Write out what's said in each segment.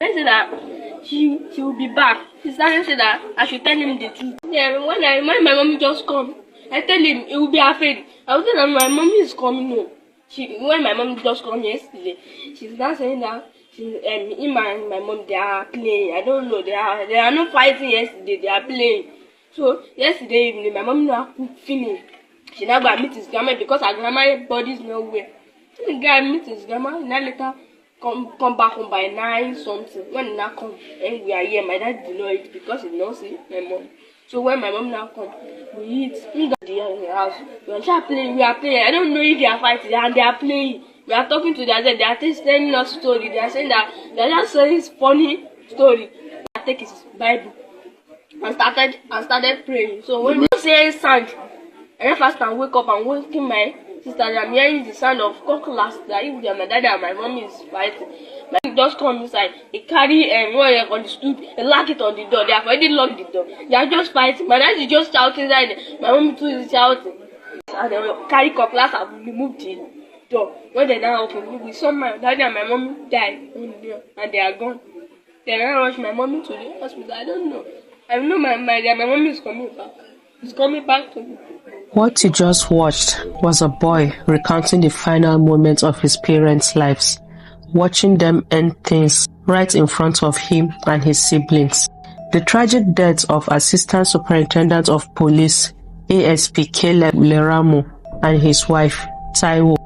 I said that she will be back. She started saying that I should tell him the truth. Yeah, when my mommy just come, I tell him he will be afraid. I was saying that my mommy is coming home. When my mom just come yesterday, she's now saying that him and my mom, they are playing. I don't know, they are not fighting yesterday, they are playing. So yesterday evening, my mom now cook finish. She now go meet his grandma because her grandma body is not well. So the guy meet his grandma, and now later come back home by 9 something. When he now come, and we are here, my dad did not eat because he did not see my mom. So when my mom now come, we eat. We got the house. We are playing. I don't know if they are fighting and they are playing. We are talking to them. They are telling us story. They are saying that they are just saying funny story. I take his Bible and started praying. So when we say sound, I just fast and wake up and waking my sister. I'm hearing the sound of cutlass that if my dad and my mom is fighting. My mom just come inside. He carry on the stool. He lock it on the door. They have already locked the door. They are just fighting. My dad is just shouting inside. My mom too is shouting. And they will carry cutlass and remove the door. When they now open, we saw my daddy and my mom died and they are gone. They now rush my mommy to the hospital. I don't know. I know my mom is coming back. He's coming back to me. What you just watched was a boy recounting the final moments of his parents' lives, watching them end things right in front of him and his siblings. The tragic deaths of Assistant Superintendent of Police ASP Leramo and his wife Taiwo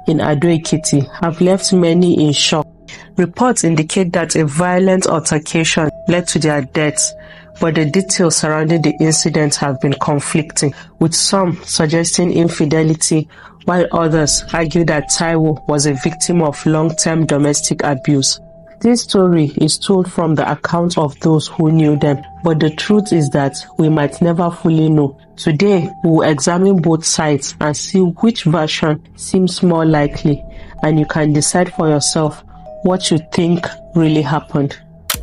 in Ado-Ekiti have left many in shock. Reports indicate that a violent altercation led to their deaths, but the details surrounding the incident have been conflicting, with some suggesting infidelity, while others argue that Taiwo was a victim of long-term domestic abuse. This story is told from the account of those who knew them, but the truth is that we might never fully know. Today, we will examine both sides and see which version seems more likely, and you can decide for yourself what you think really happened.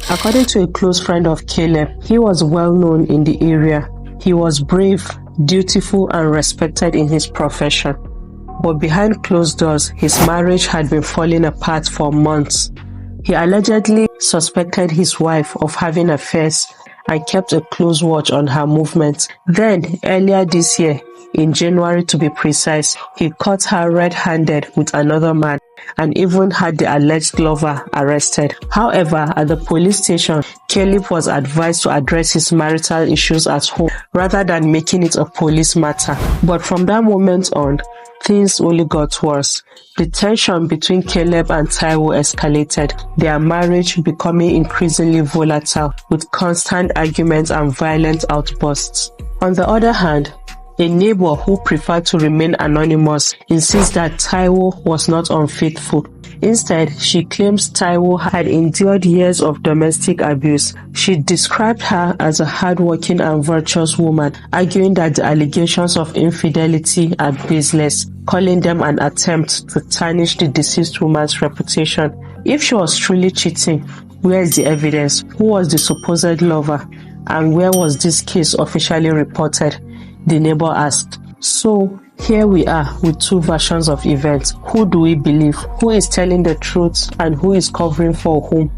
According to a close friend of Caleb, he was well known in the area. He was brave, dutiful, and respected in his profession. But behind closed doors, his marriage had been falling apart for months. He allegedly suspected his wife of having affairs and kept a close watch on her movements. Then, earlier this year, in January to be precise, he caught her red-handed with another man and even had the alleged lover arrested. However, at the police station, Caleb was advised to address his marital issues at home rather than making it a police matter. But from that moment on, things only got worse. The tension between Caleb and Taiwo escalated, their marriage becoming increasingly volatile with constant arguments and violent outbursts. On the other hand, a neighbor who preferred to remain anonymous insists that Taiwo was not unfaithful. Instead, she claims Taiwo had endured years of domestic abuse. She described her as a hardworking and virtuous woman, arguing that the allegations of infidelity are baseless, calling them an attempt to tarnish the deceased woman's reputation. If she was truly cheating, where is the evidence? Who was the supposed lover? And where was this case officially reported? The neighbor asked. So, here we are with two versions of events. Who do we believe? Who is telling the truth and who is covering for whom?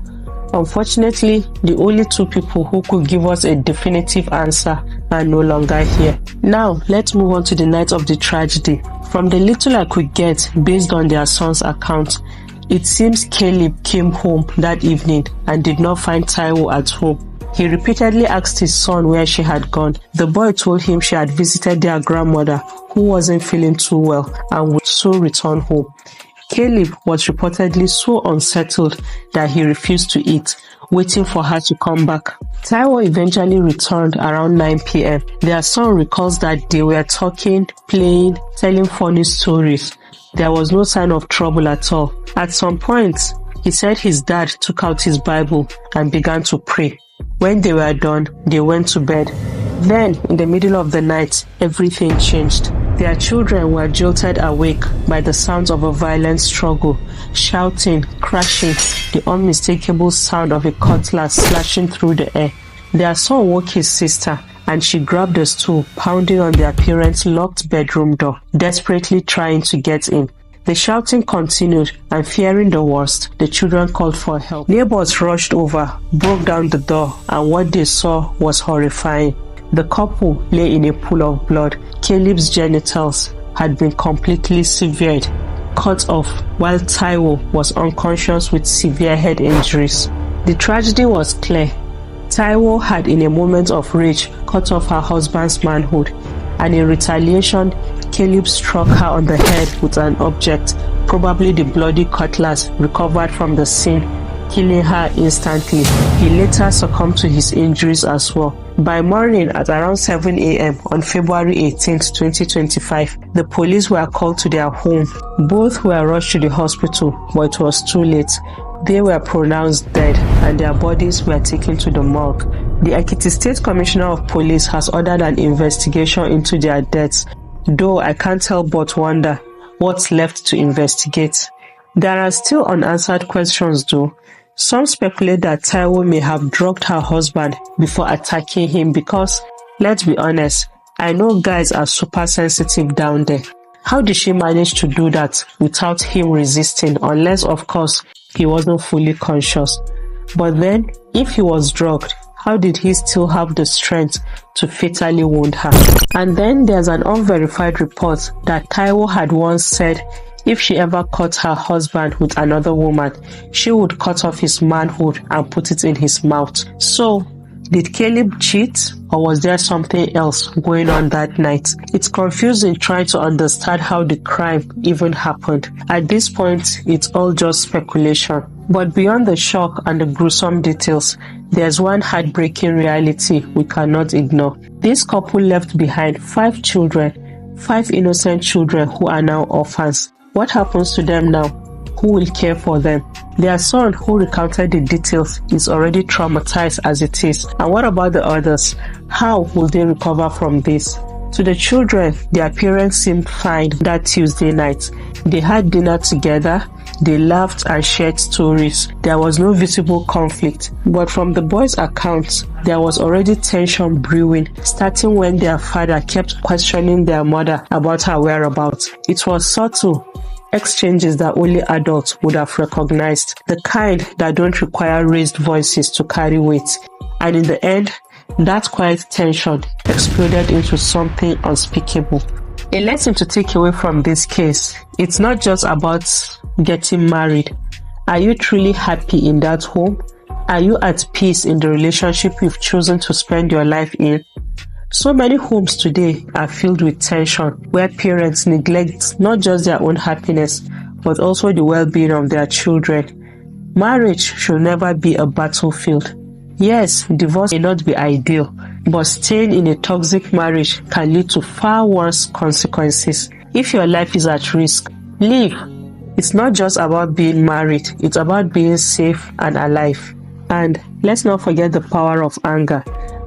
Unfortunately, the only two people who could give us a definitive answer are no longer here. Now, let's move on to the night of the tragedy. From the little I could get based on their son's account, it seems Caleb came home that evening and did not find Taiwo at home. He repeatedly asked his son where she had gone. The boy told him she had visited their grandmother, who wasn't feeling too well and would soon return home. Caleb was reportedly so unsettled that he refused to eat, waiting for her to come back. Taiwo eventually returned around 9 p.m. Their son recalls that they were talking, playing, telling funny stories. There was no sign of trouble at all. At some point, he said his dad took out his Bible and began to pray. When they were done, they went to bed. Then, in the middle of the night, everything changed. Their children were jolted awake by the sounds of a violent struggle, shouting, crashing, the unmistakable sound of a cutlass slashing through the air. Their son woke his sister, and she grabbed a stool, pounding on their parents' locked bedroom door, desperately trying to get in. The shouting continued, and fearing the worst, the children called for help. Neighbors rushed over, broke down the door, and what they saw was horrifying. The couple lay in a pool of blood. Caleb's genitals had been completely severed, cut off, while Taiwo was unconscious with severe head injuries. The tragedy was clear. Taiwo had, in a moment of rage, cut off her husband's manhood, and in retaliation, Caleb struck her on the head with an object, probably the bloody cutlass recovered from the scene, killing her instantly. He later succumbed to his injuries as well. By morning at around 7 a.m. on February 18, 2025, the police were called to their home. Both were rushed to the hospital, but it was too late. They were pronounced dead, and their bodies were taken to the morgue. The Ekiti State Commissioner of Police has ordered an investigation into their deaths, though I can't help but wonder what's left to investigate. There are still unanswered questions though. Some speculate that Taiwo may have drugged her husband before attacking him because, let's be honest, I know guys are super sensitive down there. How did she manage to do that without him resisting, unless of course he wasn't fully conscious? But then, if he was drugged, how did he still have the strength to fatally wound her? And then there's an unverified report that Taiwo had once said if she ever caught her husband with another woman, she would cut off his manhood and put it in his mouth. So, did Caleb cheat, or was there something else going on that night? It's confusing trying to understand how the crime even happened. At this point, it's all just speculation. But beyond the shock and the gruesome details, there's one heartbreaking reality we cannot ignore. This couple left behind 5 children, 5 innocent children who are now orphans. What happens to them now? Who will care for them? Their son, who recounted the details, is already traumatized as it is. And what about the others? How will they recover from this? To the children, their parents seemed fine that Tuesday night. They had dinner together, they laughed and shared stories. There was no visible conflict. But from the boys' accounts, there was already tension brewing, starting when their father kept questioning their mother about her whereabouts. It was subtle, exchanges that only adults would have recognized, the kind that don't require raised voices to carry weight. And in the end, that quiet tension exploded into something unspeakable. A lesson to take away from this case: it's not just about getting married. Are you truly happy in that home? Are you at peace in the relationship you've chosen to spend your life in? So many homes today are filled with tension, where parents neglect not just their own happiness, but also the well-being of their children. Marriage should never be a battlefield. Yes, divorce may not be ideal, but staying in a toxic marriage can lead to far worse consequences. If your life is at risk, leave. It's not just about being married, it's about being safe and alive. And let's not forget the power of anger.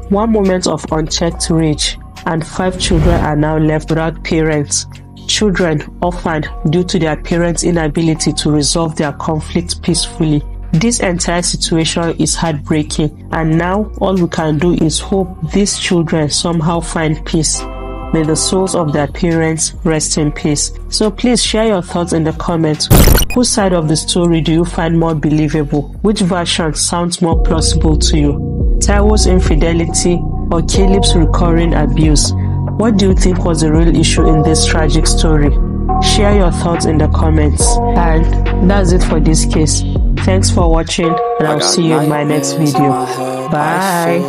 One moment of unchecked rage, and 5 children are now left without parents. Children orphaned due to their parents' inability to resolve their conflict peacefully. This entire situation is heartbreaking, and now all we can do is hope these children somehow find peace. May the souls of their parents rest in peace. So please share your thoughts in the comments. Whose side of the story do you find more believable? Which version sounds more plausible to you? Taiwo's infidelity or Caleb's recurring abuse? What do you think was the real issue in this tragic story? Share your thoughts in the comments. And that's it for this case. Thanks for watching, and I'll see you in my next video. Bye.